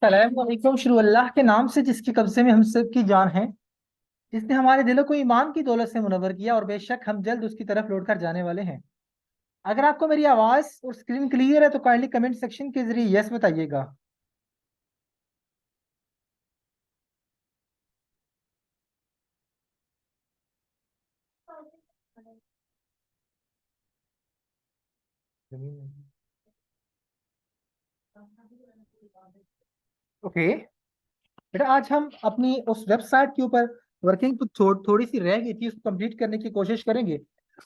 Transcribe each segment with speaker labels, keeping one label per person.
Speaker 1: सलाम शुरू अल्लाह के नाम से जिसके कब्जे में हम सब की जान है, जिसने हमारे दिलों को ईमान की दौलत से मुनव्वर किया और बेशक हम जल्द उसकी तरफ लौट कर जाने वाले हैं। अगर आपको मेरी आवाज और स्क्रीन क्लियर है तो काइंडली कमेंट सेक्शन के जरिए यस बताइएगा। ओके बेटा, आज हम अपनी उस वेबसाइट के ऊपर वर्किंग तो थोड़ी सी रह गई थी, उसको कंप्लीट करने की कोशिश करेंगे।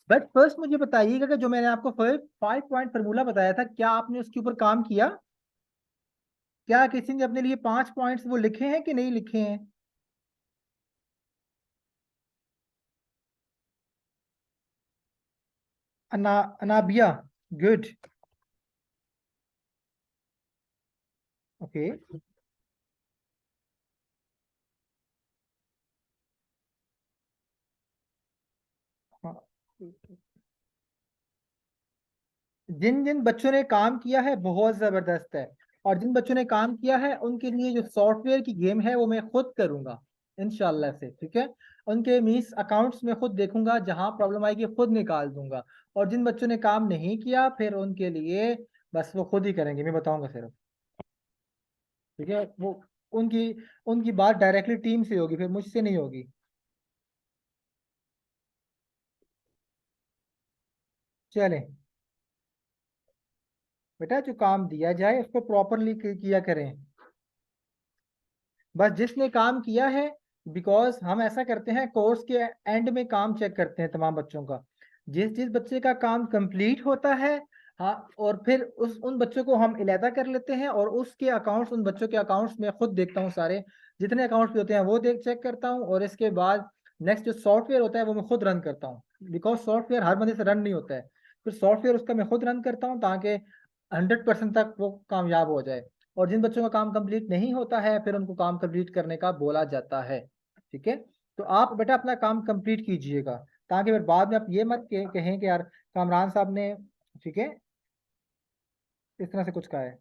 Speaker 1: बट फर्स्ट मुझे बताइएगा कि जो मैंने आपको 5 पॉइंट फार्मूला बताया था, क्या आपने उसके ऊपर काम किया? क्या किसी ने अपने लिए 5 पॉइंट्स वो लिखे हैं कि नहीं लिखे हैं? अनाबिया, गुड। ओके। हाँ, जिन जिन बच्चों ने काम किया है बहुत जबरदस्त है। और जिन बच्चों ने काम किया है उनके लिए जो सॉफ्टवेयर की गेम है वो मैं खुद करूंगा इंशाल्लाह से, ठीक है। उनके मीस अकाउंट्स में खुद देखूंगा, जहां प्रॉब्लम आएगी खुद निकाल दूंगा। और जिन बच्चों ने काम नहीं किया फिर उनके लिए बस वो खुद ही करेंगे, मैं बताऊंगा सिर्फ, ठीक है। वो उनकी उनकी बात डायरेक्टली टीम से होगी, फिर मुझसे नहीं होगी। चलें बेटा, जो काम दिया जाए उसको प्रॉपरली किया करें। बस जिसने काम किया है, बिकॉज हम ऐसा करते हैं कोर्स के एंड में काम चेक करते हैं तमाम बच्चों का। जिस जिस बच्चे का काम कंप्लीट होता है, हाँ, और फिर उस उन बच्चों को हम इलेहदा कर लेते हैं और उसके अकाउंट्स, उन बच्चों के अकाउंट्स में खुद देखता हूँ, सारे जितने अकाउंट्स भी होते हैं वो देख चेक करता हूँ। और इसके बाद नेक्स्ट जो सॉफ्टवेयर होता है वो मैं खुद रन करता हूँ, बिकॉज सॉफ्टवेयर हर बंदे से रन नहीं होता है। फिर सॉफ्टवेयर उसका मैं खुद रन करता हूँ ताकि 100% तक वो कामयाब हो जाए। और जिन बच्चों का काम कंप्लीट नहीं होता है फिर उनको काम कंप्लीट करने का बोला जाता है, ठीक है। तो आप बेटा अपना काम कंप्लीट कीजिएगा, ताकि फिर बाद में आप ये मत कहें कि यार कामरान साहब ने, ठीक है, इस तरह से कुछ कहा है।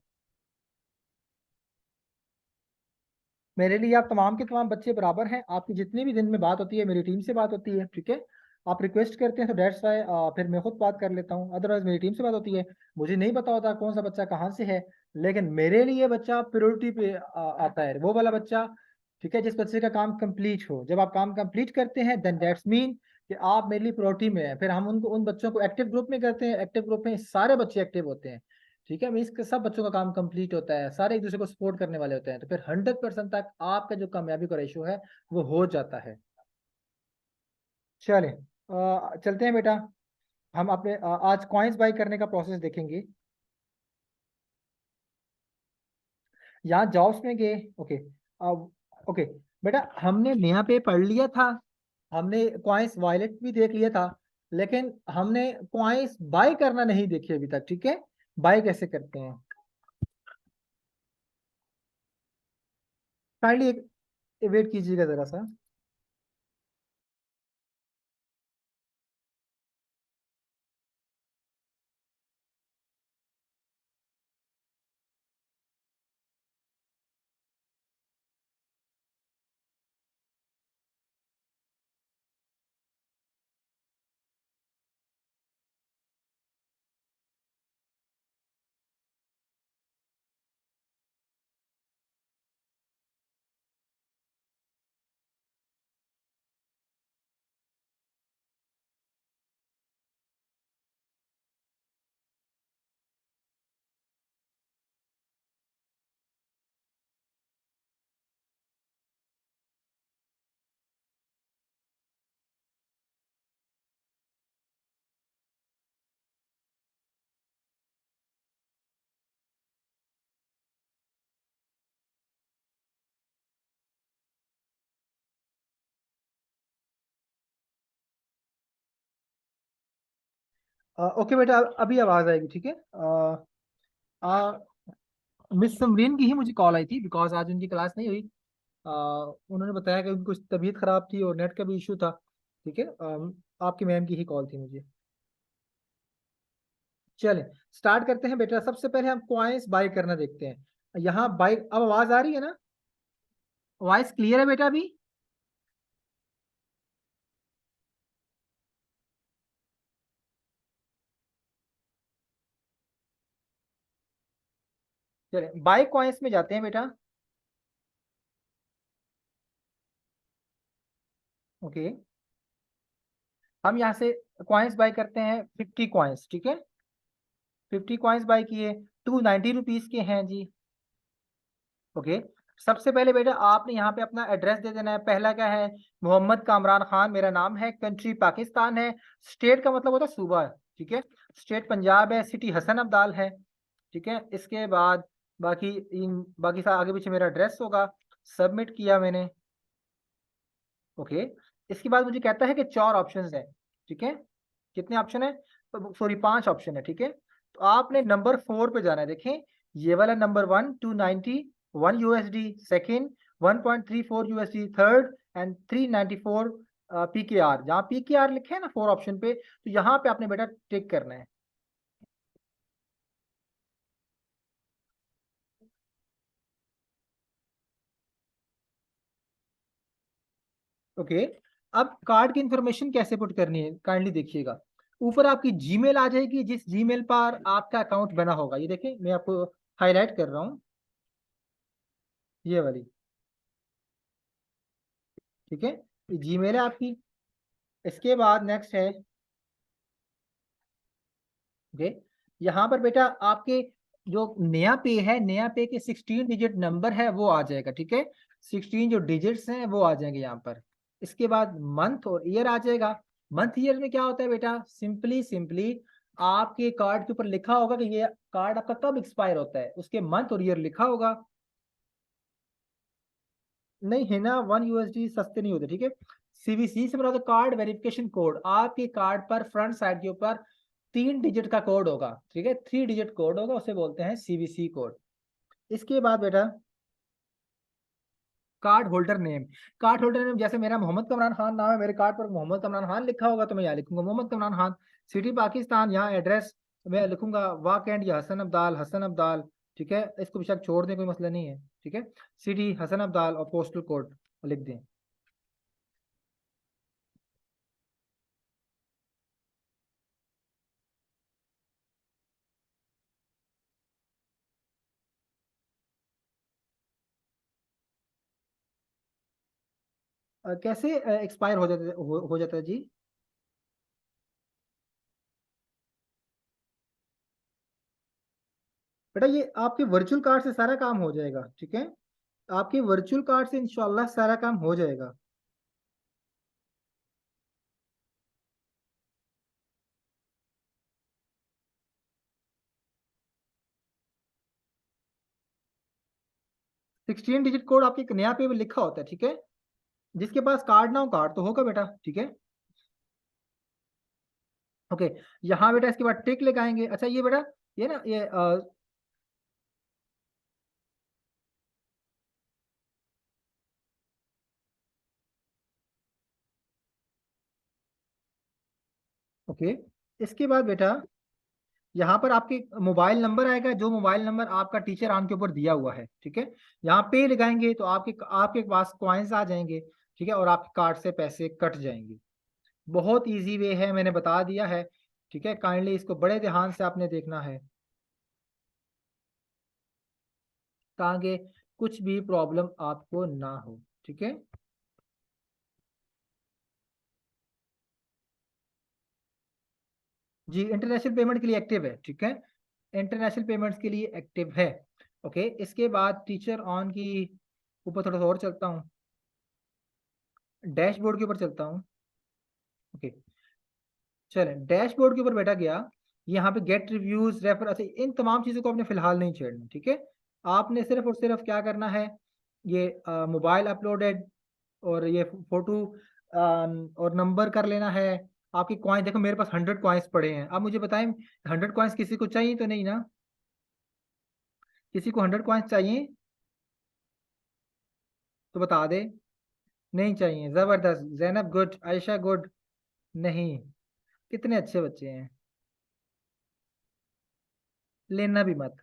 Speaker 1: मेरे लिए आप तमाम के तमाम बच्चे बराबर हैं। आपकी जितनी भी दिन में बात होती है मेरी टीम से बात होती है, ठीक है। आप रिक्वेस्ट करते हैं तो डेट्स वाई फिर मैं खुद बात कर लेता हूँ, अदरवाइज मेरी टीम से बात होती है। मुझे नहीं पता होता कौन सा बच्चा कहाँ से है, लेकिन मेरे लिए बच्चा प्रायोरिटी पे आता है, वो वाला बच्चा, ठीक है, जिस बच्चे का काम कंप्लीट हो। जब आप काम कंप्लीट करते हैं देन दैट्स मीन कि आप मेरे लिए प्रायोरिटी में है। फिर हम उनको, उन बच्चों को एक्टिव ग्रुप में करते हैं, एक्टिव ग्रुप में सारे बच्चे एक्टिव होते हैं, ठीक है। मीन्स के सब बच्चों का काम कंप्लीट होता है, सारे एक दूसरे को सपोर्ट करने वाले होते हैं, तो फिर 100% तक आपका जो कामयाबी का रेशो है वो हो जाता है। चलें, चलते हैं बेटा। हम अपने आज कॉइन्स बाई करने का प्रोसेस देखेंगे। यहाँ जॉब्स में गए, ओके। अब ओके बेटा, हमने यहाँ पे पढ़ लिया था, हमने कॉइन्स वॉलेट भी देख लिया था, लेकिन हमने कॉइन्स बाय करना नहीं देखे अभी तक, ठीक है। बाय कैसे करते हैं, काइंडली एक वेट कीजिएगा जरा सा। ओके बेटा, अभी आवाज आएगी, ठीक है। मिस समरीन की ही मुझे कॉल आई थी, बिकॉज आज उनकी क्लास नहीं हुई। उन्होंने बताया कि उनकी कुछ तबीयत खराब थी और नेट का भी इशू था, ठीक है। आपकी मैम की ही कॉल थी मुझे। चलें, स्टार्ट करते हैं बेटा। सबसे पहले हम कॉइन्स बाय करना देखते हैं। यहाँ बाइक, अब आवाज आ रही है ना? वॉइस क्लियर है बेटा अभी? चले बाय कॉइन्स में जाते हैं बेटा। ओके, हम यहाँ से कॉइन्स बाय करते हैं 50 कॉइन्स, ठीक है। 50 कॉइन्स बाय किए, 290 रुपीज के हैं जी। ओके, सबसे पहले बेटा आपने यहाँ पे अपना एड्रेस दे देना है। पहला क्या है? मोहम्मद कामरान खान मेरा नाम है, कंट्री पाकिस्तान है, स्टेट का मतलब होता है सूबा, ठीक है। स्टेट पंजाब है, सिटी हसन अब्दाल है, ठीक है। इसके बाद बाकी सारा आगे पीछे मेरा एड्रेस होगा। सबमिट किया मैंने। ओके, इसके बाद मुझे कहता है कि 4 ऑप्शंस है, ठीक है। कितने ऑप्शन है? सॉरी 5 ऑप्शन है, ठीक है। तो आपने नंबर 4 पे जाना है। देखें, ये वाला number 1 291 USD, second 1.34 USD, third and 394 PKR। जहाँ PKR लिखे है ना 4 ऑप्शन पे, तो यहाँ पे आपने बेटा टिक करना है। ओके, अब कार्ड की इंफॉर्मेशन कैसे पुट करनी है काइंडली देखिएगा। ऊपर आपकी जीमेल आ जाएगी, जिस जीमेल पर आपका अकाउंट बना होगा। ये देखें, मैं आपको हाईलाइट कर रहा हूँ, ये वाली, ठीक है। ये जीमेल है आपकी। इसके बाद नेक्स्ट है, ओके, यहाँ पर बेटा आपके जो नया पे है, नया पे के 16 डिजिट नंबर है वो आ जाएगा, ठीक है। 16 जो डिजिट्स हैं वो आ जाएंगे यहाँ पर। इसके बाद मंथ और ईयर आ जाएगा। मंथ ईयर में क्या होता है बेटा? सिंपली सिंपली आपके कार्ड के ऊपर लिखा होगा कि ये कार्ड आपका कब एक्सपायर होता है, उसके मंथ और ईयर लिखा होगा। नहीं है ना, 1 USD सस्ते नहीं होते, ठीक है। CVC से मतलब कार्ड वेरिफिकेशन कोड, आपके कार्ड पर फ्रंट साइड के ऊपर 3 डिजिट का कोड होगा, ठीक है। 3 डिजिट कोड होगा, उसे बोलते हैं CVC कोड। इसके बाद बेटा card holder name. Card holder name जैसे मेरा मोहम्मद कमरान खान नाम है, मेरे कार्ड पर मोहम्मद कमरान खान लिखा होगा, तो मैं यहाँ लिखूंगा मोहम्मद कमरान खान। सिटी पाकिस्तान, यहाँ एड्रेस मैं लिखूंगा वाक एंड या हसन अब्दाल, हसन अब्दाल, ठीक है। इसको बेशक छोड़ दें, कोई मसला नहीं है, ठीक है। सिटी हसन अब्दाल और पोस्टल कोड लिख दें। कैसे एक्सपायर हो जाता है जी? बेटा ये आपके वर्चुअल कार्ड से सारा काम हो जाएगा, ठीक है। आपके वर्चुअल कार्ड से इंशाल्लाह सारा काम हो जाएगा। 16 डिजिट कोड आपके नया पे भी लिखा होता है, ठीक है। जिसके पास कार्ड ना हो, कार्ड तो होगा बेटा, ठीक है। ओके, यहाँ बेटा इसके बाद टिक लगाएंगे। अच्छा ये बेटा, ये ना ये ओके, इसके बाद बेटा यहाँ पर आपके मोबाइल नंबर आएगा, जो मोबाइल नंबर आपका टीचर आन के ऊपर दिया हुआ है, ठीक है। यहाँ पे लगाएंगे तो आपके आपके पास कॉइन्स आ जाएंगे, ठीक है, और आपके कार्ड से पैसे कट जाएंगे। बहुत इजी वे है, मैंने बता दिया है, ठीक है। काइंडली इसको बड़े ध्यान से आपने देखना है, ताकि कुछ भी प्रॉब्लम आपको ना हो, ठीक है। जी, इंटरनेशनल पेमेंट के लिए एक्टिव है, ठीक है। इंटरनेशनल पेमेंट्स के लिए एक्टिव है। ओके, इसके बाद टीचर ऑन की ऊपर थोड़ा सा और चलता हूँ, डैशबोर्ड के ऊपर चलता हूँ। ओके, चले डैशबोर्ड के ऊपर बैठा गया। यहाँ पे गेट रिव्यूज, रेफर, अच्छा इन तमाम चीज़ों को आपने फिलहाल नहीं छेड़ना, ठीक है। आपने सिर्फ और सिर्फ क्या करना है, ये मोबाइल अपलोडेड और ये फोटो और नंबर कर लेना है। आपकी कॉइन देखो, मेरे पास 100 कॉइन्स पड़े हैं। अब मुझे बताएं, 100 कॉइन्स किसी को चाहिए तो नहीं ना? किसी को 100 कॉइन्स चाहिए तो बता दे। नहीं चाहिए, जबरदस्त, जैनब गुड, आयशा गुड। नहीं, कितने अच्छे बच्चे हैं, लेना भी मत।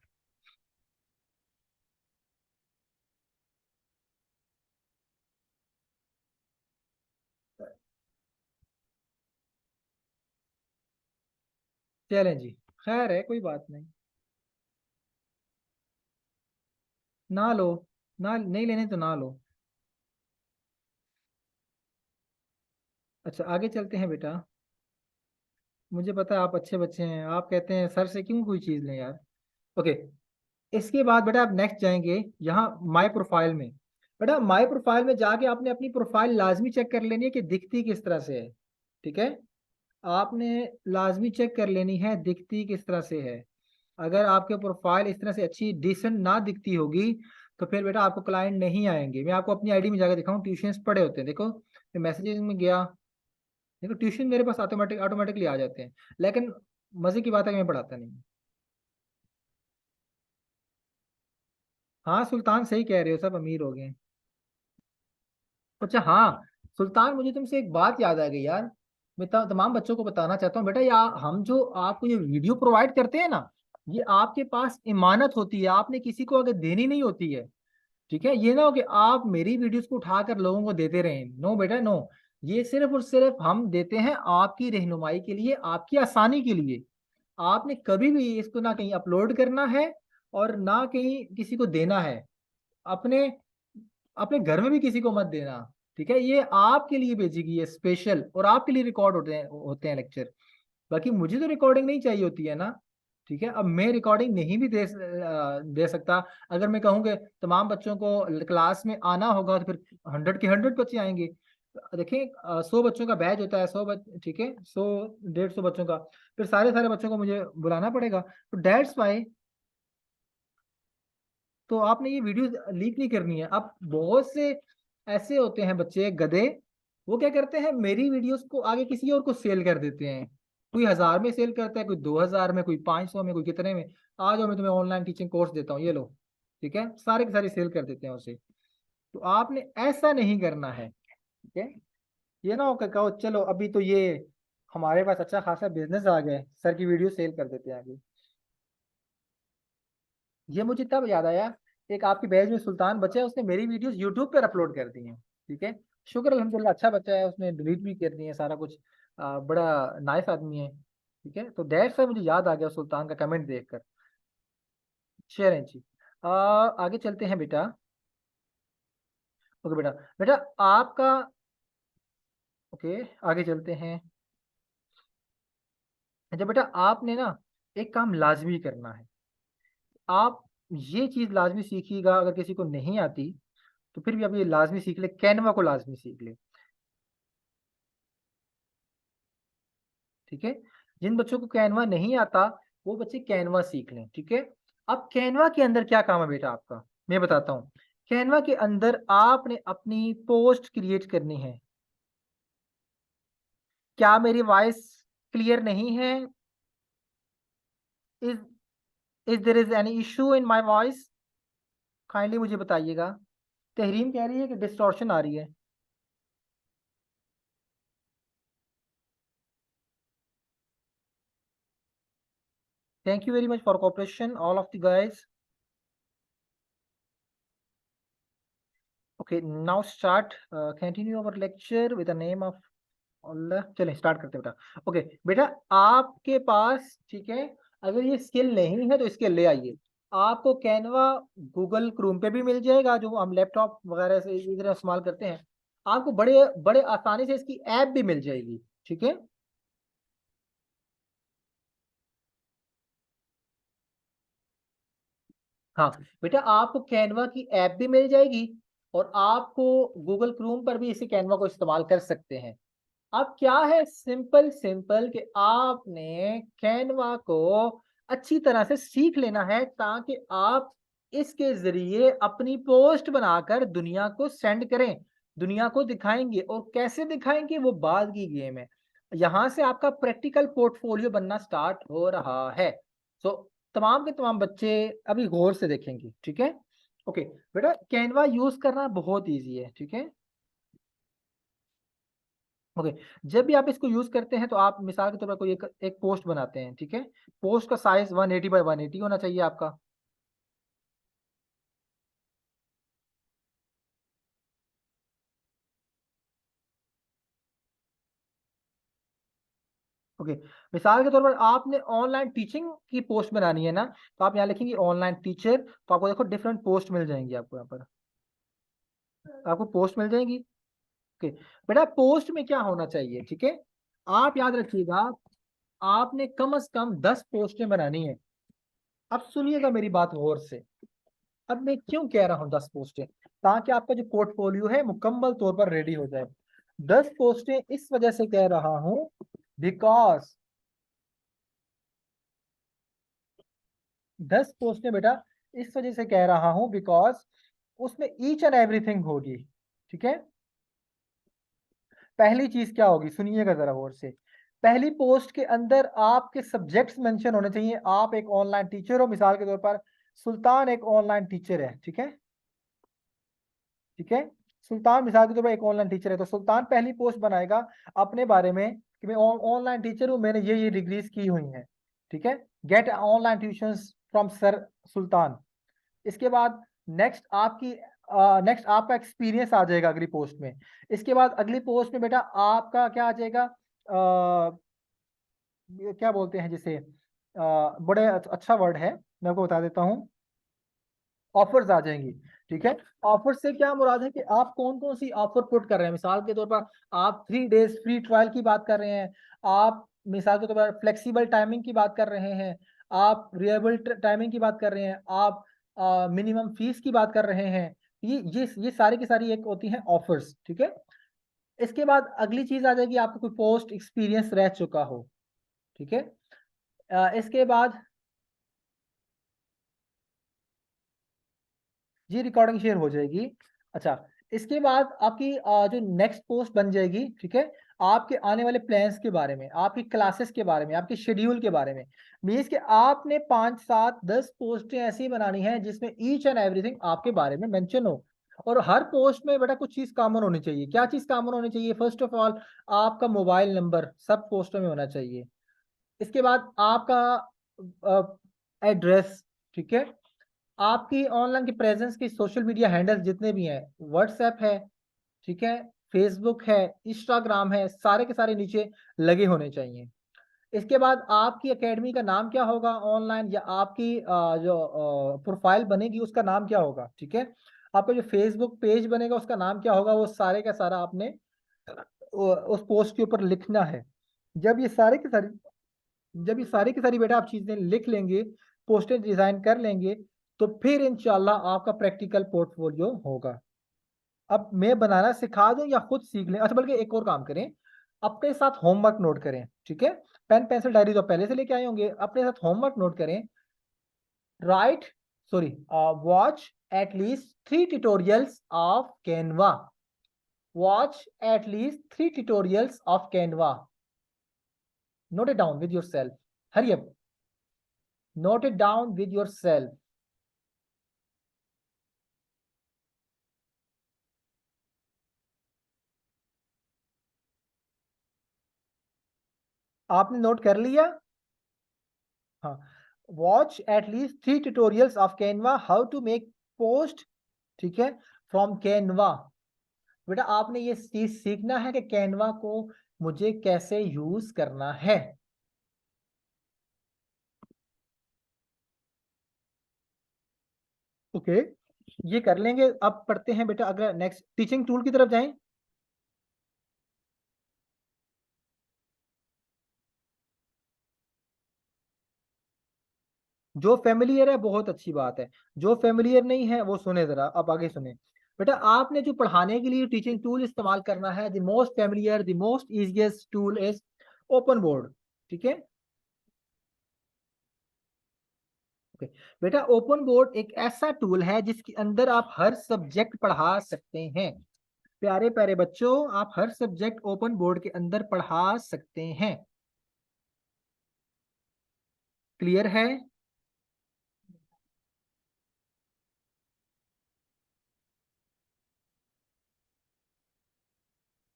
Speaker 1: चलें जी, खैर है, कोई बात नहीं। ना लो, ना नहीं लेने तो ना लो। अच्छा, आगे चलते हैं बेटा। मुझे पता है आप अच्छे बच्चे हैं, आप कहते हैं सर से क्यों कोई चीज़ लें यार। ओके, इसके बाद बेटा आप नेक्स्ट जाएंगे यहाँ माई प्रोफाइल में। बेटा माई प्रोफाइल में जाके आपने अपनी प्रोफाइल लाजमी चेक कर लेनी है कि दिखती किस तरह से है। ठीक है, आपने लाजमी चेक कर लेनी है दिखती किस तरह से है। अगर आपके प्रोफाइल इस तरह से अच्छी डिसेंट ना दिखती होगी तो फिर बेटा आपको क्लाइंट नहीं आएंगे। मैं आपको अपनी आईडी में जाकर दिखाऊं, ट्यूशंस पड़े होते हैं, देखो मैं मैसेजेस में गया, देखो ट्यूशन मेरे पास ऑटोमेटिकली आ जाते हैं। लेकिन मजे की बात है कि मैं पढ़ाता नहीं। हाँ सुल्तान, सही कह रहे हो, सब अमीर हो गए। अच्छा हाँ सुल्तान, मुझे तुमसे एक बात याद आ गई यार। मैं तमाम बच्चों को बताना चाहता हूँ बेटा, या हम जो आपको ये वीडियो प्रोवाइड करते हैं ना, ये आपके पास इमानत होती है, आपने किसी को अगर देनी नहीं होती है। ठीक है, ये ना हो कि आप मेरी वीडियोस को उठाकर लोगों को देते रहें, नो बेटा नो। ये सिर्फ और सिर्फ हम देते हैं आपकी रहनुमाई के लिए, आपकी आसानी के लिए। आपने कभी भी इसको ना कहीं अपलोड करना है और ना कहीं किसी को देना है। अपने अपने घर में भी किसी को मत देना। ठीक है, ये आपके लिए भेजी गई है स्पेशल, और आपके लिए रिकॉर्ड होते हैं लेक्चर। बाकी मुझे तो रिकॉर्डिंग नहीं चाहिए होती है ना। ठीक है, अब मैं रिकॉर्डिंग नहीं भी दे सकता। अगर मैं कहूँ कि तमाम बच्चों को क्लास में आना होगा तो फिर 100 के 100 बच्चे आएंगे। देखिए 100 बच्चों का बैच होता है, 100 बच्चे, ठीक है, 100 150 बच्चों का, फिर सारे सारे बच्चों को मुझे बुलाना पड़ेगा। तो डेट्स वाई, तो आपने ये वीडियो लीक नहीं करनी है। अब बहुत से ऐसे होते हैं बच्चे गधे, वो क्या करते हैं मेरी वीडियोस को आगे किसी और को सेल कर देते हैं। कोई 1000 में सेल करता है, कोई 2000 में, कोई 500 में, कोई कितने में। आ जाओ मैं तुम्हें ऑनलाइन टीचिंग कोर्स देता हूँ, ये लो। ठीक है, सारे के सारे सेल कर देते हैं उसे। तो आपने ऐसा नहीं करना है। ठीक है, ये ना हो कि कहो चलो अभी तो ये हमारे पास अच्छा खासा बिजनेस आ गया है, सर की वीडियो सेल कर देते हैं आगे। ये मुझे तब याद आया, एक आपकी बैच में सुल्तान बच्चा है, उसने मेरी वीडियोस यूट्यूब पर अपलोड कर दी हैं। ठीक है, शुक्र अल्हम्दुलिल्लाह, अच्छा बच्चा है, उसने डिलीट भी कर दी है सारा कुछ। बड़ा नाइस आदमी है। ठीक है, तो दैट्स व्हाई मुझे याद आ गया सुल्तान का कमेंट देखकर। शेयर जी। आगे चलते हैं बेटा। ओके बेटा, बेटा आपका, ओके आगे चलते हैं। अच्छा बेटा, आपने ना एक काम लाजमी करना है। आप ये चीज लाजमी सीखिएगा, अगर किसी को नहीं आती तो फिर भी आप ये लाजमी सीख ले, कैनवा को लाजमी सीख ले। ठीक है, जिन बच्चों को कैनवा नहीं आता वो बच्चे कैनवा सीख लें। ठीक है, अब कैनवा के अंदर क्या काम है बेटा आपका, मैं बताता हूँ। कैनवा के अंदर आपने अपनी पोस्ट क्रिएट करनी है। क्या मेरी वॉइस क्लियर नहीं है? Is is there is any issue in my voice? Kindly मुझे बताइएगा। तहरीम कह रही है कि डिस्टॉर्शन आ रही है। Thank you very much for cooperation all of the guys. Okay now start, continue our lecture with the name of Allah. चलें स्टार्ट करते हैं बेटा। ओके बेटा, आपके पास, ठीक है, अगर ये स्किल नहीं है तो स्किल ले आइए। आपको कैनवा गूगल क्रोम पे भी मिल जाएगा, जो हम लैपटॉप वगैरह से इधर इस्तेमाल करते हैं। आपको बड़े बड़े आसानी से इसकी ऐप भी मिल जाएगी। ठीक है, हाँ बेटा, आपको कैनवा की ऐप भी मिल जाएगी, और आपको गूगल क्रोम पर भी इसी कैनवा को इस्तेमाल कर सकते हैं। अब क्या है, सिंपल सिंपल कि आपने कैनवा को अच्छी तरह से सीख लेना है, ताकि आप इसके जरिए अपनी पोस्ट बनाकर दुनिया को सेंड करें, दुनिया को दिखाएंगे। और कैसे दिखाएंगे वो बाद की गेम है। यहां से आपका प्रैक्टिकल पोर्टफोलियो बनना स्टार्ट हो रहा है। सो तमाम के तमाम बच्चे अभी गौर से देखेंगे। ठीक है, ओके बेटा, कैनवा यूज करना बहुत ईजी है। ठीक है, ओके, जब भी आप इसको यूज करते हैं तो आप मिसाल के तौर पर कोई एक पोस्ट बनाते हैं। ठीक है, पोस्ट का साइज 180 बाय 180 होना चाहिए आपका। ओके, मिसाल के तौर पर आपने ऑनलाइन टीचिंग की पोस्ट बनानी है ना, तो आप यहाँ लिखेंगे ऑनलाइन टीचर, तो आपको देखो डिफरेंट पोस्ट मिल जाएंगी, आपको यहाँ पर आपको पोस्ट मिल जाएगी। ओके बेटा, पोस्ट में क्या होना चाहिए, ठीक है, आप याद रखिएगा, आपने कम से कम 10 पोस्टें बनानी है। अब सुनिएगा मेरी बात गौर से, अब मैं क्यों कह रहा हूँ 10 पोस्टें, ताकि आपका जो पोर्टफोलियो है मुकम्मल तौर पर रेडी हो जाए। 10 पोस्टें इस वजह से कह रहा हूं बिकॉज 10 पोस्टें बेटा इस वजह से कह रहा हूं बिकॉज उसमें ईच एंड एवरीथिंग होगी, ठीक है। पहली चीज क्या होगी, सुनिएगा जरा गौर से। पहली पोस्ट के अंदर आपके सब्जेक्ट्स मेंशन होने चाहिए। आप एक ऑनलाइन टीचर हो, मिसाल के तौर पर सुल्तान एक ऑनलाइन टीचर है, ठीक है, ठीक है। सुल्तान मिसाल के तौर पर एक ऑनलाइन टीचर है, तो सुल्तान पहली पोस्ट बनाएगा अपने बारे में कि मैं ऑनलाइन टीचर हूं, मैंने ये डिग्रीज की हुई हैं, ठीक है। Get online tuitions from sir Sultan. इसके बाद नेक्स्ट आपका एक्सपीरियंस आ जाएगा अगली पोस्ट में। इसके बाद अगली पोस्ट में बेटा आपका क्या आ जाएगा, ये क्या बोलते हैं जिसे, बड़े अच्छा वर्ड है, मैं आपको बता देता हूँ, ऑफर्स आ जाएंगी, ठीक है। ऑफर से क्या मुराद है कि आप कौन कौन सी ऑफर पुट कर रहे हैं। मिसाल के तौर पर आप 3 डेज फ्री ट्रायल की बात कर रहे हैं, आप मिसाल के तौर पर फ्लेक्सिबल टाइमिंग की बात कर रहे हैं, आप रिएबल टाइमिंग की बात कर रहे हैं, आप मिनिमम फीस की बात कर रहे हैं। ये सारी की सारी एक होती हैं ऑफर्स, ठीक है। इसके बाद अगली चीज आ जाएगी, आपका कोई पोस्ट एक्सपीरियंस रह चुका हो, ठीक है। इसके बाद जी रिकॉर्डिंग शेयर हो जाएगी। अच्छा, इसके बाद आपकी जो नेक्स्ट पोस्ट बन जाएगी, ठीक है, आपके आने वाले प्लान्स के बारे में, आपकी क्लासेस के बारे में, आपके शेड्यूल के बारे में। मीन्स कि आपने 5 7 10 पोस्टें ऐसी बनानी है जिसमें ईच एंड एवरीथिंग आपके बारे में मेंशन हो। और हर पोस्ट में बेटा कुछ चीज कॉमन होनी चाहिए। क्या चीज कॉमन होनी चाहिए, फर्स्ट ऑफ ऑल आपका मोबाइल नंबर सब पोस्टों में होना चाहिए। इसके बाद आपका एड्रेस, ठीक है, आपकी ऑनलाइन की प्रेजेंस की सोशल मीडिया हैंडल जितने भी हैं, व्हाट्सएप है, ठीक है, फेसबुक है, इंस्टाग्राम है, सारे के सारे नीचे लगे होने चाहिए। इसके बाद आपकी एकेडमी का नाम क्या होगा ऑनलाइन, या आपकी जो प्रोफाइल बनेगी उसका नाम क्या होगा, ठीक है। आपका जो फेसबुक पेज बनेगा उसका नाम क्या होगा, वो सारे का सारा आपने उस पोस्ट के ऊपर लिखना है। जब ये सारे के सारी जब ये सारी की सारी बेटा आप चीजें लिख लेंगे, पोस्टर डिजाइन कर लेंगे, तो फिर इंशाल्लाह आपका प्रैक्टिकल पोर्टफोलियो होगा। अब मैं बनाना सिखा दूं या खुद सीख लें, अच्छा बल्कि एक और काम करें, अपने साथ होमवर्क नोट करें, ठीक है। पेन पेंसिल डायरी तो पहले से लेके आए होंगे, अपने साथ होमवर्क नोट करें। Right, sorry, watch at least 3 tutorials of Canva. Watch at least 3 tutorials of Canva. Note it down with yourself, hurry up, note it down with yourself. आपने नोट कर लिया, हाँ। Watch at least 3 tutorials of Canva how to make post, ठीक है, from Canva. बेटा आपने ये चीज सीखना है कि कैनवा को मुझे कैसे यूज करना है। ओके, ये कर लेंगे। अब पढ़ते हैं बेटा, अगर नेक्स्ट टीचिंग टूल की तरफ जाएं। जो फेमिलियर है बहुत अच्छी बात है, जो फेमिलियर नहीं है वो सुने जरा, अब आगे सुने। बेटा आपने जो पढ़ाने के लिए टीचिंग टूल इस्तेमाल करना है, the most familiar the most easiest tool is open board, ठीक है। ओके बेटा, ओपन बोर्ड एक ऐसा टूल है जिसके अंदर आप हर सब्जेक्ट पढ़ा सकते हैं। प्यारे प्यारे बच्चों, आप हर सब्जेक्ट ओपन बोर्ड के अंदर पढ़ा सकते हैं। क्लियर है?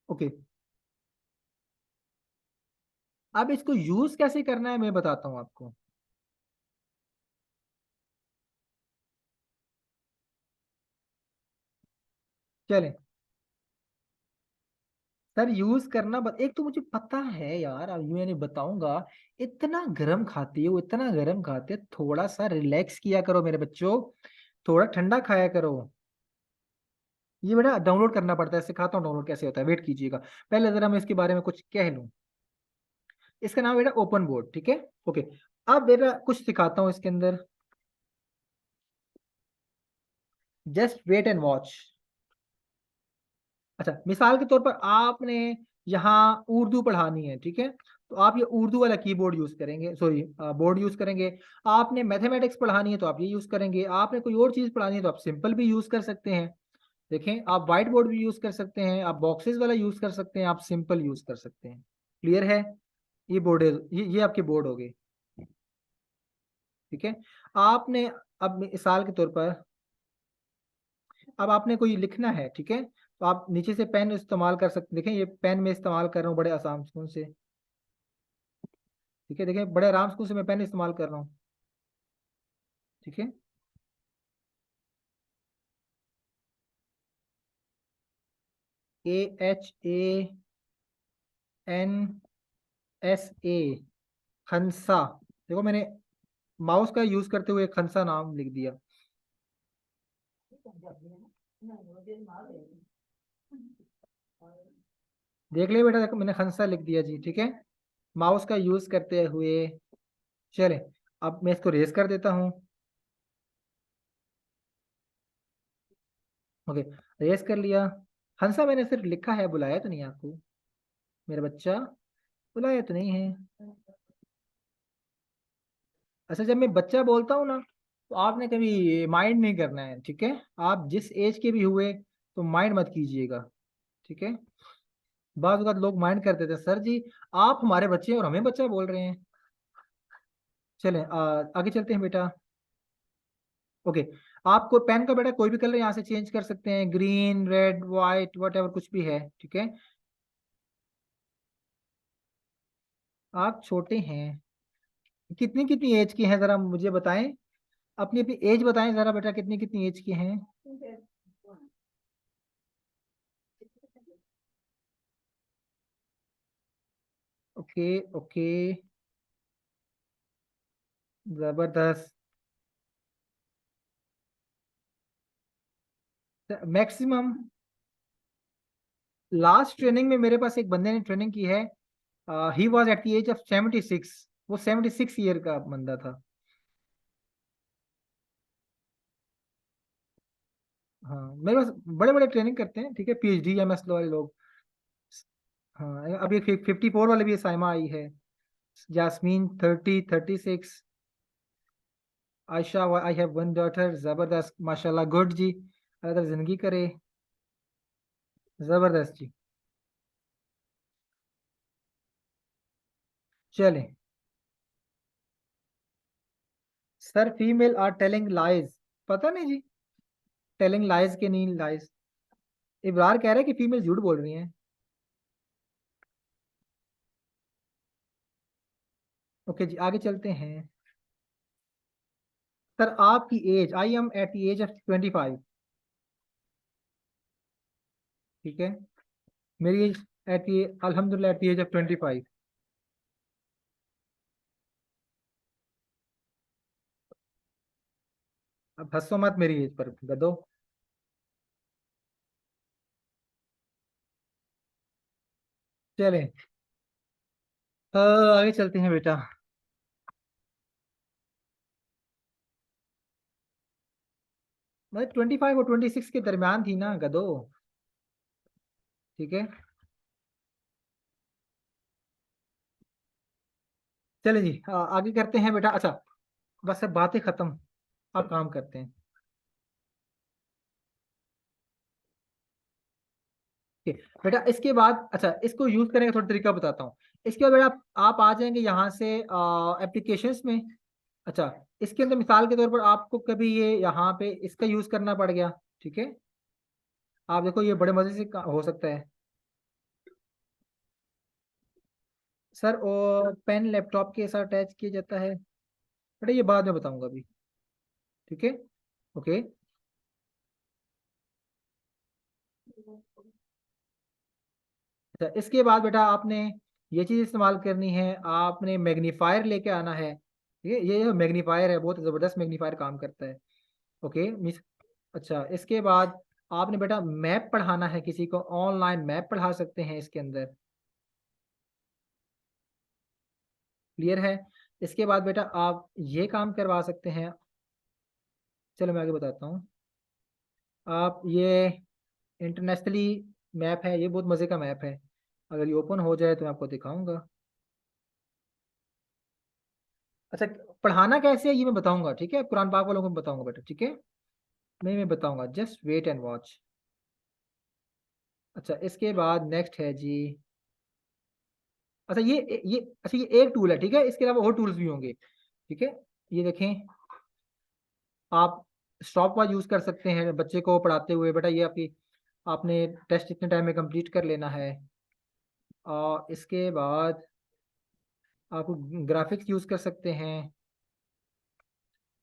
Speaker 1: ओके, अब इसको यूज कैसे करना है मैं बताता हूं आपको। चलें, सर यूज करना एक तो मुझे पता है यार, अब मैं नहीं बताऊंगा। इतना गर्म खाती है वो, इतना गर्म खाते हैं, थोड़ा सा रिलैक्स किया करो मेरे बच्चों, थोड़ा ठंडा खाया करो। ये बेटा डाउनलोड करना पड़ता है, सिखाता हूँ डाउनलोड कैसे होता है, वेट कीजिएगा। पहले जरा मैं इसके बारे में कुछ कह लूँ। इसका नाम है बेटा ओपन बोर्ड, ठीक है। ओके, अब बेटा कुछ सिखाता हूँ इसके अंदर, जस्ट वेट एंड वॉच। अच्छा, मिसाल के तौर पर आपने यहाँ उर्दू पढ़ानी है, ठीक है, तो आप ये उर्दू वाला कीबोर्ड यूज करेंगे, सॉरी बोर्ड यूज करेंगे। आपने मैथमेटिक्स पढ़ानी है तो आप ये यूज करेंगे। आपने कोई और चीज पढ़ानी है तो आप सिंपल भी यूज कर सकते हैं। देखें, आप व्हाइट बोर्ड भी यूज कर सकते हैं, आप बॉक्सेस वाला यूज कर सकते हैं, आप सिंपल यूज कर सकते हैं। क्लियर है? ये बोर्ड है, ये आपके बोर्ड हो गए, ठीक है। आपने अब मिसाल के तौर पर, अब आपने कोई लिखना है, ठीक है, तो आप नीचे से पेन इस्तेमाल कर सकते हैं। देखें, ये पेन में इस्तेमाल कर रहा हूँ बड़े आसान सुकून से, ठीक है। देखें, बड़े आराम सुकून से मैं पेन इस्तेमाल कर रहा हूँ, ठीक है। KHANSA, खंसा। देखो मैंने माउस का यूज करते हुए खंसा नाम लिख दिया। देख लिया बेटा, देखो मैंने खंसा लिख दिया जी, ठीक है, माउस का यूज करते हुए। चले, अब मैं इसको रेस कर देता हूँ। ओके, रेस कर लिया। हंसा मैंने सिर्फ लिखा है, बुलाया तो नहीं आपको मेरा बच्चा, बुलाया तो नहीं है। अच्छा, जब मैं बच्चा बोलता हूँ ना, तो आपने कभी माइंड नहीं करना है, ठीक है। आप जिस एज के भी हुए तो माइंड मत कीजिएगा, ठीक है। बात बात लोग माइंड करते थे, सर जी आप हमारे बच्चे हैं और हमें बच्चा बोल रहे हैं। चलें आगे चलते हैं बेटा। ओके, आपको पेन का बेटा कोई भी कलर यहाँ से चेंज कर सकते हैं, green, red, white, what ever कुछ भी है, ठीक है। आप छोटे हैं, कितनी कितनी एज के हैं जरा मुझे बताएं, अपनी अपनी एज बताएं जरा बेटा, कितनी कितनी एज के हैं। ओके ओके, जबरदस्त। मैक्सिमम लास्ट ट्रेनिंग में मेरे पास एक बंदे ने ट्रेनिंग की है, he was at the age of 76, वो 76 ईयर का बंदा था। हाँ, मेरे पास बड़े बड़े ट्रेनिंग करते हैं, ठीक है, PhD MS वाले लोग। हाँ, अभी 54 वाले भी साइमा आई है, jasmine 36। Ayesha, I have one daughter, जबरदस्त माशाल्लाह, गुड जी, अगर जिंदगी करे, जबरदस्त जी। चलें, sir female are telling lies, पता नहीं जी, टेलिंग लाइज के नहीं लाइज। इब्रार कह रहे हैं कि फीमेल झूठ बोल रही हैं। ओके जी, आगे चलते हैं। सर आपकी age, I am at the age of 25, ठीक है, मेरी एज एट अल्हम्दुलिल्लाह एट द एज ऑफ 25। अब हंसो मत मेरी एज पर गधो। चलें, आगे चलते हैं बेटा। मतलब 25 और 26 के दरमियान थी ना गधो, ठीक है। चलें जी, आगे करते हैं बेटा। अच्छा, बस अब बातें खत्म, अब काम करते हैं। ठीक बेटा, इसके बाद अच्छा इसको यूज करने का थोड़ा तरीका बताता हूँ। इसके बाद बेटा आप आ जाएंगे यहाँ से एप्लीकेशंस में। अच्छा, इसके अंदर मिसाल के तौर पर आपको कभी ये यहाँ पे इसका यूज करना पड़ गया, ठीक है, आप देखो ये बड़े मजे से हो सकता है। सर और पेन लैपटॉप के साथ अटैच किया जाता है बेटा, ये बाद में बताऊंगा अभी, ठीक है। ओके, तो इसके बाद बेटा आपने ये चीज इस्तेमाल करनी है, आपने मैग्नीफायर लेके आना है। ये मैग्नीफायर है, बहुत जबरदस्त मैग्नीफायर काम करता है। Okay miss. अच्छा, इसके बाद आपने बेटा मैप पढ़ाना है किसी को, ऑनलाइन मैप पढ़ा सकते हैं इसके अंदर। क्लियर है? इसके बाद बेटा आप ये काम करवा सकते हैं। चलो मैं आगे बताता हूँ। आप ये इंटरनेशनली मैप है, ये बहुत मज़े का मैप है। अगर ये ओपन हो जाए तो मैं आपको दिखाऊंगा। अच्छा, पढ़ाना कैसे है ये मैं बताऊंगा, ठीक है? कुरान पाक वालों को बताऊंगा बेटा, ठीक है? मैं बताऊंगा, जस्ट वेट एंड वॉच। अच्छा, इसके बाद नेक्स्ट है जी। अच्छा ये अच्छा ये एक टूल है, ठीक है? इसके अलावा और टूल्स भी होंगे, ठीक है? ये देखें, आप स्टॉप वॉच यूज़ कर सकते हैं बच्चे को पढ़ाते हुए। बेटा ये आपकी, आपने टेस्ट इतने टाइम में कंप्लीट कर लेना है। और इसके बाद आप ग्राफिक्स यूज़ कर सकते हैं।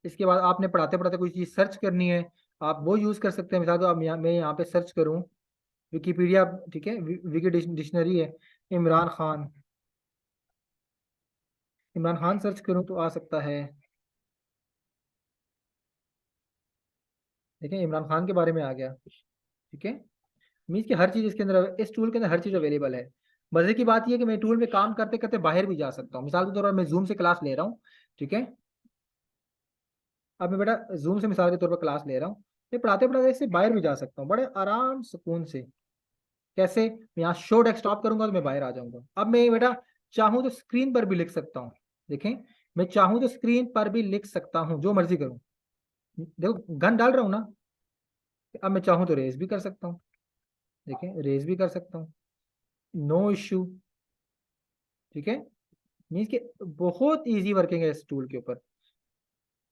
Speaker 1: इसके बाद आपने पढ़ाते पढ़ाते कोई चीज़ सर्च करनी है, आप वो यूज़ कर सकते हैं। मिसाल तो आप मैं यहाँ पे सर्च करूँ विकीपीडिया, ठीक है? विकी डिक्शनरी है, इमरान खान। इमरान खान सर्च करूँ तो आ सकता है। देखिए इमरान खान के बारे में आ गया, ठीक है? मीन्स कि हर चीज़ इसके अंदर, इस टूल के अंदर हर चीज़ अवेलेबल है। मज़े की बात यह है कि मैं टूल में काम करते करते बाहर भी जा सकता हूँ। मिसाल के तौर पर मैं जूम से क्लास ले रहा हूँ, ठीक है? अब मैं बेटा जूम से मिसाल के तौर पर क्लास ले रहा हूँ, मैं पढ़ाते पढ़ाते इससे बाहर भी जा सकता हूँ बड़े आराम सुकून से। कैसे? मैं यहाँ शो डेस्कटॉप करूंगा तो मैं बाहर आ जाऊंगा। अब मैं बेटा चाहूँ तो स्क्रीन पर भी लिख सकता हूँ। देखें, मैं चाहूँ तो स्क्रीन पर भी लिख सकता हूँ, जो मर्जी करूँ। देखो गन डाल रहा हूँ ना, अब मैं चाहूँ तो रेज भी कर सकता हूँ। देखें, रेज भी कर सकता हूँ, नो इश्यू, ठीक है? मीन्स कि बहुत इजी वर्किंग है इस टूल के ऊपर।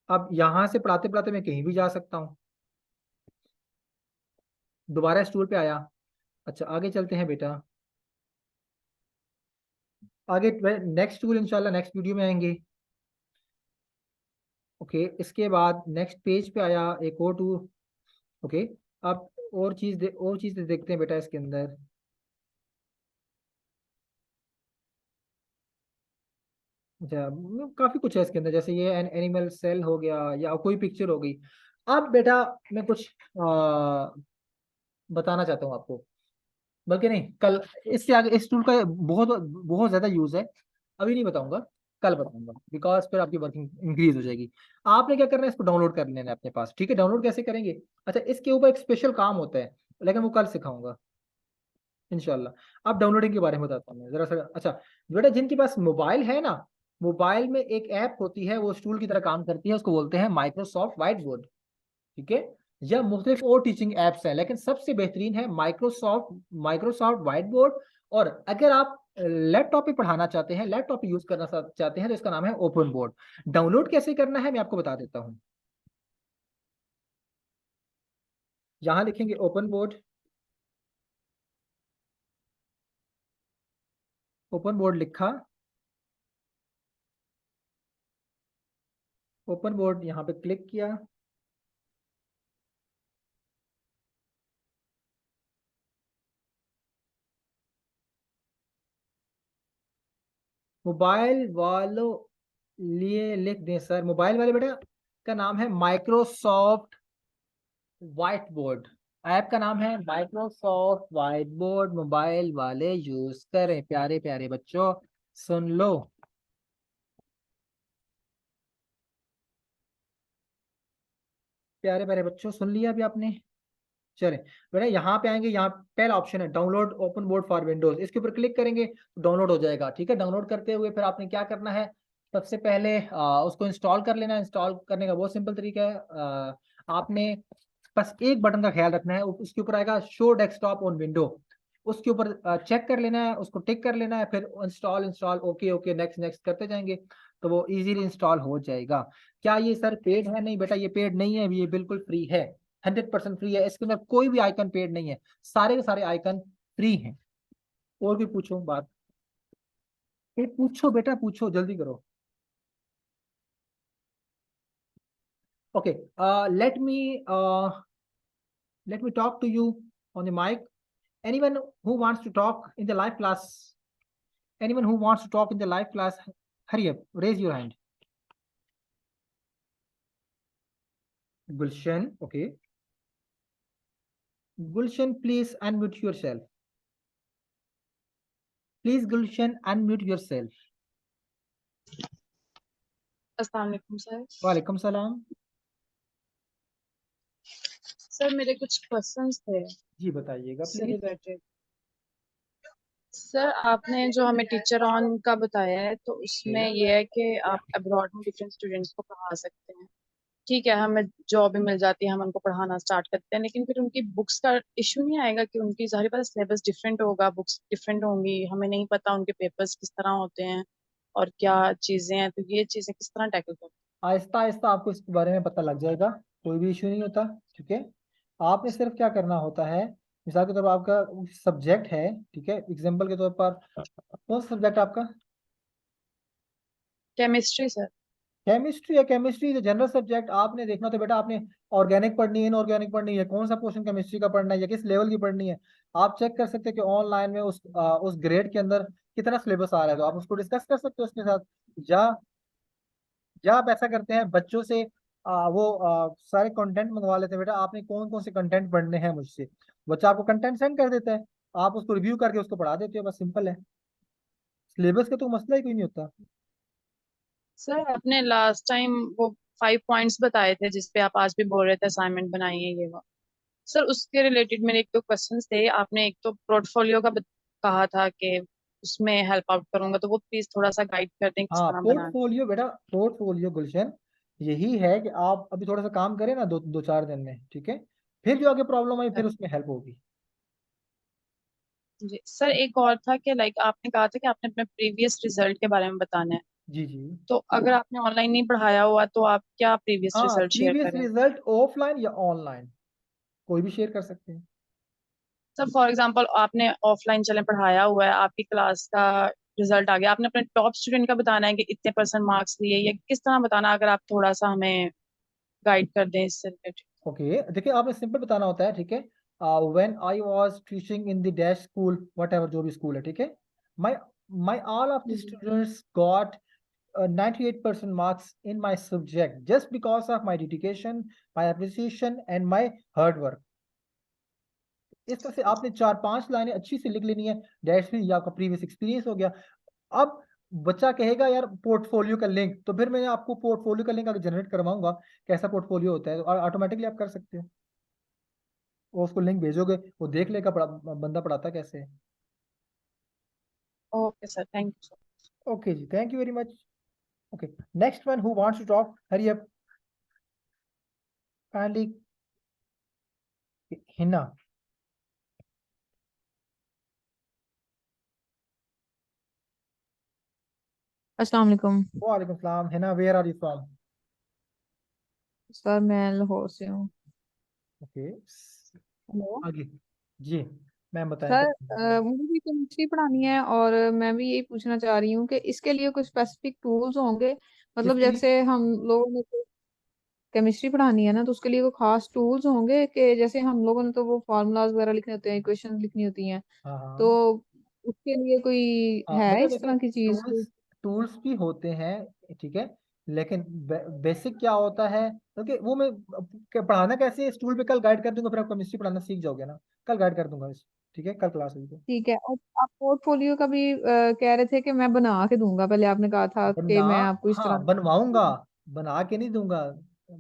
Speaker 1: अब यहाँ से पढ़ाते पढ़ाते मैं कहीं भी जा सकता हूँ। दोबारा इस टूल पे आया। अच्छा आगे चलते हैं बेटा, आगे नेक्स्ट टूल इंशाल्लाह नेक्स्ट वीडियो में आएंगे। ओके, इसके बाद नेक्स्ट पेज पे आया एक और टूल। ओके, अब और चीज़ देखते हैं बेटा इसके अंदर। अच्छा काफ़ी कुछ है इसके अंदर, जैसे ये एनिमल सेल हो गया या कोई पिक्चर हो गई। अब बेटा मैं कुछ बताना चाहता हूँ आपको, बल्कि नहीं, कल इससे आगे इस टूल का बहुत बहुत ज़्यादा यूज़ है। अभी नहीं बताऊंगा, कल बताऊंगा, बिकॉज फिर आपकी वर्किंग इंक्रीज हो जाएगी। आपने क्या करना है, इसको डाउनलोड कर लेना है अपने पास, ठीक है? डाउनलोड कैसे करेंगे? अच्छा, इसके ऊपर एक स्पेशल काम होता है, लेकिन वो कल सिखाऊंगा इंशाल्लाह। अब डाउनलोडिंग के बारे में बताता हूँ मैं जरा सा। अच्छा बेटा, जिनके पास मोबाइल है ना, मोबाइल में एक ऐप होती है, वो स्टूल की तरह काम करती है, उसको बोलते हैं माइक्रोसॉफ्ट व्हाइट बोर्ड, ठीक है? या मुख्तलिफ और टीचिंग एप्स हैं, लेकिन सबसे बेहतरीन है माइक्रोसॉफ्ट माइक्रोसॉफ्ट व्हाइट बोर्ड। और अगर आप लैपटॉप पे पढ़ाना चाहते हैं, लैपटॉप पे यूज करना चाहते हैं, तो इसका नाम है ओपन बोर्ड। डाउनलोड कैसे करना है मैं आपको बता देता हूँ। यहाँ लिखेंगे ओपन बोर्ड, ओपन बोर्ड लिखा, ओपन बोर्ड यहाँ पे क्लिक किया। मोबाइल वालों लिए लिख दें सर, मोबाइल वाले बेटा का नाम है माइक्रोसॉफ्ट व्हाइट बोर्ड। ऐप का नाम है माइक्रोसॉफ्ट व्हाइट बोर्ड, मोबाइल वाले यूज करें। प्यारे प्यारे बच्चों सुन लो, प्यारे प्यारे बच्चों सुन लिया अभी आपने? चले बेटा, यहाँ पे आएंगे, यहाँ पहला ऑप्शन है download open board for Windows, इसके ऊपर क्लिक करेंगे तो डाउनलोड हो जाएगा, ठीक है? डाउनलोड करते हुए फिर आपने क्या करना है, सबसे पहले उसको इंस्टॉल कर लेना है। इंस्टॉल करने का बहुत सिंपल तरीका है, आपने बस एक बटन का ख्याल रखना है, उसके ऊपर आएगा शो डेस्कटॉप ऑन विंडो, उसके ऊपर चेक कर लेना है, उसको टिक कर लेना है, फिर install install okay okay next next करते जाएंगे, तो वो इजीली इंस्टॉल हो जाएगा। क्या ये सर पेड है? नहीं बेटा, ये पेड नहीं है, ये बिल्कुल फ्री है, 100% फ्री है। इसके अंदर कोई भी आइकन पेड नहीं है, सारे के सारे आइकन फ्री हैं। और भी पूछो बात, पूछो बेटा पूछो, जल्दी करो। Okay, let me let me talk to you on the mic. Anyone who wants to talk in the live class? Anyone who wants to talk in the live class? Hurry up, raise your hand. Gulshan, okay. Gulshan, please unmute yourself. Please, Gulshan, unmute yourself.
Speaker 2: अस्सलाम वालेकुम sir.
Speaker 1: वालेकुम सलाम।
Speaker 2: Sir मेरे कुछ questions थे
Speaker 1: जी बताइएगा
Speaker 2: इससे
Speaker 1: please.
Speaker 2: Related. Sir आपने जो हमें टीचर ऑन का बताया है तो उसमें ये है कि आप अब्रॉड में डिफरेंट स्टूडेंट्स को पढ़ा सकते हैं। ठीक है, हमें जॉब भी मिल जाती है, हम उनको पढ़ाना स्टार्ट करते हैं, लेकिन फिर उनकी बुक्स का इशू नहीं आएगा कि उनकी सारी पता सिलेबस डिफरेंट होगा, बुक्स डिफरेंट होंगी, हमें नहीं पता उनके पेपर्स किस तरह होते हैं और क्या चीजें हैं, तो ये चीजें किस तरह टैकल करते
Speaker 1: आहिस्ता आहिस्ता आपको इसके बारे में पता लग जाएगा, कोई भी इश्यू नहीं होता। ठीक है, आपने सिर्फ क्या करना होता है, मिसाल के तौर पर आपका सब्जेक्ट है, ठीक है, एग्जाम्पल के तौर पर कौन सा सब्जेक्ट आपका?
Speaker 2: हैं? Chemistry sir.
Speaker 1: केमिस्ट्री है। Chemistry is general subject. आपने देखना तो बेटा आपने ऑर्गेनिक पढ़नी है, इनऑर्गेनिक पढ़नी है, कौन सा पोर्शन केमिस्ट्री का पढ़ना है या किस लेवल की पढ़नी है। आप चेक कर सकते हैं कि ऑनलाइन में उस ग्रेड के अंदर कितना सिलेबस आ रहा है, तो आप उसको डिस्कस कर सकते हो उसके साथ। या या आप ऐसा करते हैं बच्चों से सारे कंटेंट मंगवा लेते हैं, बेटा आपने कौन कौन से कंटेंट पढ़ने हैं मुझसे। बच्चा आपको कंटेंट सेंड कर देता है, आप उसको रिव्यू करके उसको पढ़ा देते हो, बस सिंपल है। सिलेबस का तो मसला ही कोई नहीं होता।
Speaker 2: सर आपने लास्ट टाइम वो 5 पॉइंट्स बताए थे जिसपे आप आज भी बोल रहे थे असाइनमेंट बनाइए ये वो। सर उसके रिलेटेड मेरे एक दो क्वेश्चंस थे। आपने एक तो पोर्टफोलियो का कहा था कि उसमें हेल्प आउट करूंगा, तो वो प्लीज थोड़ा सा गाइड कर दें किस
Speaker 1: हाँ
Speaker 2: तरह बनाना।
Speaker 1: पोर्टफोलियो बेटा, पोर्टफोलियो गुलशन यही है कि आप अभी थोड़ा सा काम करें ना, 2-4 दिन में, ठीक है, फिर जो आगे प्रॉब्लम आई फिर उसमें हेल्प होगी।
Speaker 2: जी सर, एक और था कि लाइक आपने कहा था कि आपने अपने प्रीवियस रिजल्ट के बारे में बताना है।
Speaker 1: जी जी।
Speaker 2: तो अगर आपने ऑनलाइन नहीं पढ़ाया हुआ तो आप क्या प्रीवियस
Speaker 1: हाँ
Speaker 2: रिजल्ट शेयर
Speaker 1: प्रीवियस
Speaker 2: करें?
Speaker 1: रिजल्ट ऑफलाइन या ऑनलाइन कोई भी शेयर कर सकते हैं।
Speaker 2: सर फॉर एग्जांपल आपने ऑफलाइन चले पढ़ाया हुआ है, आपकी क्लास का रिजल्ट आ गया, आपने अपने टॉप स्टूडेंट का बताना है कि इतने परसेंट मार्क्स लिए, या किस तरह बताना, अगर आप थोड़ा सा हमें गाइड कर दें इससे रिलेटेड।
Speaker 1: ओके देखिए, आपने सिंपल बताना होता है, ठीक है। When I was teaching in the dash school, whatever जो भी स्कूल है, ठीक है, my my all of the students got 98% marks in my subject just because of my dedication, my appreciation and my hard work. इस तरह से आपने 4-5 लाइनें अच्छी से लिख लेनी है, दैट्स मीन ये आपका प्रीवियस एक्सपीरियंस हो गया। अब बच्चा कहेगा यार पोर्टफोलियो का लिंक, तो फिर मैं आपको पोर्टफोलियो का लिंक अगर जनरेट करवाऊंगा, कैसा पोर्टफोलियो होता है, तो ऑटोमेटिकली आप कर सकते हो। वो उसको लिंक भेजोगे, वो देख लेगा बंदा पढ़ाता कैसे है।
Speaker 2: Okay sir, thank you sir.
Speaker 1: Okay जी, thank you very much. Okay, next one who wants to talk, hurry up, kindly. Hina.
Speaker 3: अस्सलाम वालेकुम।
Speaker 1: वालेकुम सलाम। Hina, where are you from?
Speaker 3: Sir मैं लाहौर से हूँ।
Speaker 1: ओके,
Speaker 3: हेलो
Speaker 1: आगे जी, मैम बताएं
Speaker 3: सर,
Speaker 1: क्या।
Speaker 3: मुझे भी केमिस्ट्री पढ़ानी है और मैं भी यही पूछना चाह रही हूँ कि इसके लिए कुछ स्पेसिफिक टूल्स होंगे। मतलब
Speaker 1: किसके लिए?
Speaker 3: जैसे हम लोगों ने तो केमिस्ट्री पढ़ानी है ना, तो उसके लिए कोई खास टूल्स होंगे कि जैसे हम लोगों ने तो वो फार्मूलाज वगैरह लिखने होते हैं, इक्वेशन लिखनी होती हैं,
Speaker 1: हाँ
Speaker 3: तो
Speaker 1: हाँ
Speaker 3: उसके लिए कोई
Speaker 1: हाँ
Speaker 3: है
Speaker 1: बेटा
Speaker 3: इस
Speaker 1: देखिए,
Speaker 3: तरह की चीज
Speaker 1: टूल्स टूल्स भी होते हैं, ठीक है, लेकिन बेसिक क्या होता है, क्योंकि वो मैं पढ़ाना कैसे है, स्टूल पे कल गाइड कर दूंगा, फिर आप केमिस्ट्री पढ़ाना सीख जाओगे ना, कल गाइड कर दूंगा इस, ठीक है, कल क्लास होगी तो।
Speaker 3: ठीक है। और आप पोर्टफोलियो का भी कह रहे थे कि मैं बना के दूंगा, पहले आपने कहा था कि
Speaker 1: बना,
Speaker 3: मैं आपको इस
Speaker 1: हाँ
Speaker 3: तरह।
Speaker 1: बनवाऊंगा, बना के नहीं दूंगा,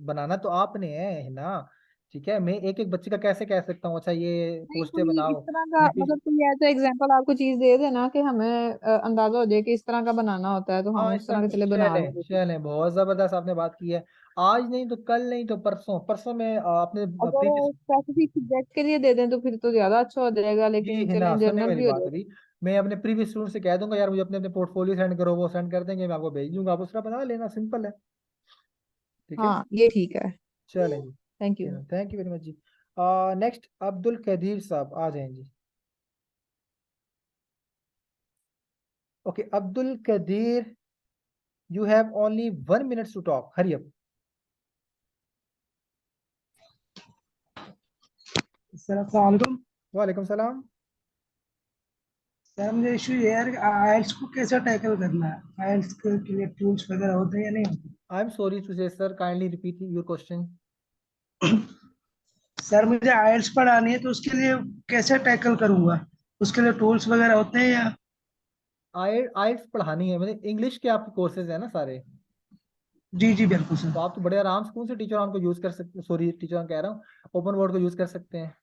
Speaker 1: बनाना तो आपने है ना, ठीक है, मैं एक एक बच्चे का कैसे कह सकता हूँ अच्छा ये
Speaker 3: नहीं,
Speaker 1: पोस्टर
Speaker 3: कोई इस
Speaker 1: बनाओ।
Speaker 3: तरह का,
Speaker 1: ये
Speaker 3: मतलब कोई ऐसा एग्जांपल आपको चीज दे देना कि हमें अंदाजा हो जाए कि इस तरह का बनाना होता है, तो हम
Speaker 1: हाँ
Speaker 3: उस तरह के चले बना
Speaker 1: चलें
Speaker 3: लेंगे।
Speaker 1: चलें, बहुत जबरदस्त आपने बात की है। आज नहीं तो कल, नहीं तो परसों, परसों में आपने
Speaker 3: अगर
Speaker 1: प्रीवियस।
Speaker 3: स्पेसिफिक सब्जेक्ट के लिए दे दें तो फिर तो ज्यादा अच्छा हो जाएगा,
Speaker 1: जी
Speaker 3: लेकिन
Speaker 1: है ना,
Speaker 3: चलें
Speaker 1: सुनने
Speaker 3: जनरल
Speaker 1: मेरी
Speaker 3: भी हो
Speaker 1: बात
Speaker 3: जाएगा।
Speaker 1: अभी, मैं अपने प्रीवियस स्टूडेंट से कह दूंगा यार मुझे अपने अपने पोर्टफोलियो सेंड करो, वो सेंड कर देंगे, मैं आपको भेज दूंगा, आप उसका बना लेना, सिंपल है। ठीक है,
Speaker 3: हाँ ये ठीक है।
Speaker 1: चलें जी,
Speaker 3: thank you.
Speaker 1: Thank you very much जी। नेक्स्ट अब्दुल कदीर साहब आ जाएं जी। Okay Abdul Qadir, you have only 1 minute to talk, hurry up.
Speaker 4: Sir अस्सलाम वालेकुम।
Speaker 1: वालेकुम सलाम।
Speaker 4: सर मुझे इशू ये है आइल्स को कैसे टैकल करना है, आइल्स के लिए टूल्स वगैरह होते हैं या नहीं होते?
Speaker 1: आई एम सॉरी टू से sir, kindly repeat your question.
Speaker 4: Sir मुझे आइल्स पढ़ानी है तो उसके लिए कैसे टैकल करूंगा, उसके लिए टूल्स वगैरह होते हैं या?
Speaker 1: आइल्स पढ़ानी है, मतलब इंग्लिश के आपके कोर्सेज है ना सारे?
Speaker 4: जी जी बिल्कुल
Speaker 1: तो
Speaker 4: सर।
Speaker 1: आप तो बड़े आराम से कौन से टीचर को यूज कर सकते, सॉरी टीचर कह रहा हूँ, ओपन बोर्ड को यूज कर सकते हैं।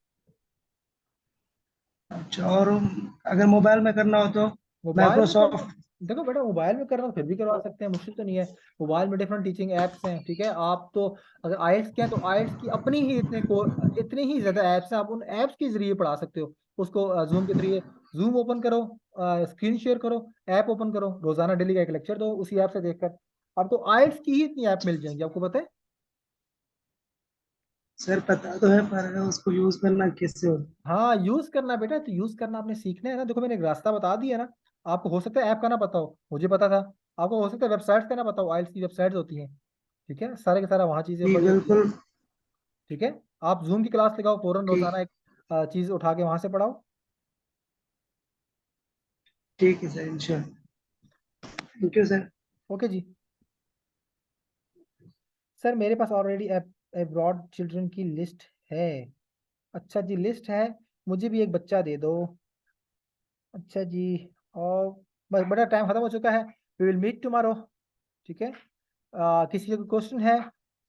Speaker 4: अच्छा, और अगर मोबाइल में करना हो तो?
Speaker 1: मोबाइल में करना,
Speaker 4: माइक्रोसॉफ्ट।
Speaker 1: देखो बेटा मोबाइल में करना फिर भी करवा सकते हैं, मुश्किल तो नहीं है। मोबाइल में डिफरेंट टीचिंग एप्स हैं, ठीक है। आप तो अगर आईएल्ट्स के हैं तो आईएल्ट्स की अपनी ही इतने ही ज्यादा एप्स हैं, आप उन एप्स के जरिए पढ़ा सकते हो उसको। जूम के जरिए जूम ओपन करो, स्क्रीन शेयर करो, ऐप ओपन करो, रोजाना डेली का एक लेक्चर दो उसी ऐप से देखकर। आपको आईएल्ट्स की ही इतनी ऐप मिल जाएंगी, आपको पता है।
Speaker 4: सर पता तो है पर उसको यूज करना कैसे हो?
Speaker 1: हाँ यूज करना बेटा, तो यूज करना आपने सीखना है ना। देखो मैंने एक रास्ता बता दिया ना। आपको हो सकता है ऐप का ना पता हो, मुझे पता था। आपको हो सकता है वेबसाइट्स का ना पता हो, आइल्स की वेबसाइट्स होती हैं, ठीक है, सारे के सारा वहाँ चीजें
Speaker 4: जी
Speaker 1: पड़ी होती है,
Speaker 4: बिल्कुल।
Speaker 1: ठीक है। आप जूम की क्लास लगाओ, फौरन
Speaker 4: ठीक,
Speaker 1: रोजाना एक चीज उठा के वहां से पढ़ाओ।
Speaker 4: ठीक है सर, इंशाल्लाह। Thank you sir.
Speaker 1: ओके जी। सर मेरे पास ऑलरेडी अब्रॉड चिल्ड्रन की लिस्ट है। अच्छा जी, लिस्ट है, मुझे भी एक बच्चा दे दो। अच्छा जी, और बस बड़ा टाइम खत्म हो चुका है, वी विल मीट टुमारो, ठीक है। किसी को क्वेश्चन है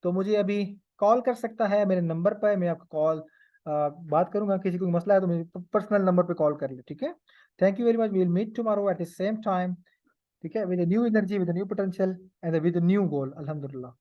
Speaker 1: तो मुझे अभी कॉल कर सकता है मेरे नंबर पर, मैं आपको कॉल बात करूंगा। किसी को मसला है तो मुझे पर्सनल नंबर पे कॉल कर ले, ठीक है। Thank you very much, we will meet tomorrow at the same time, ठीक है, with new energy, with new potential and with new goal, अल्हम्दुलिल्लाह।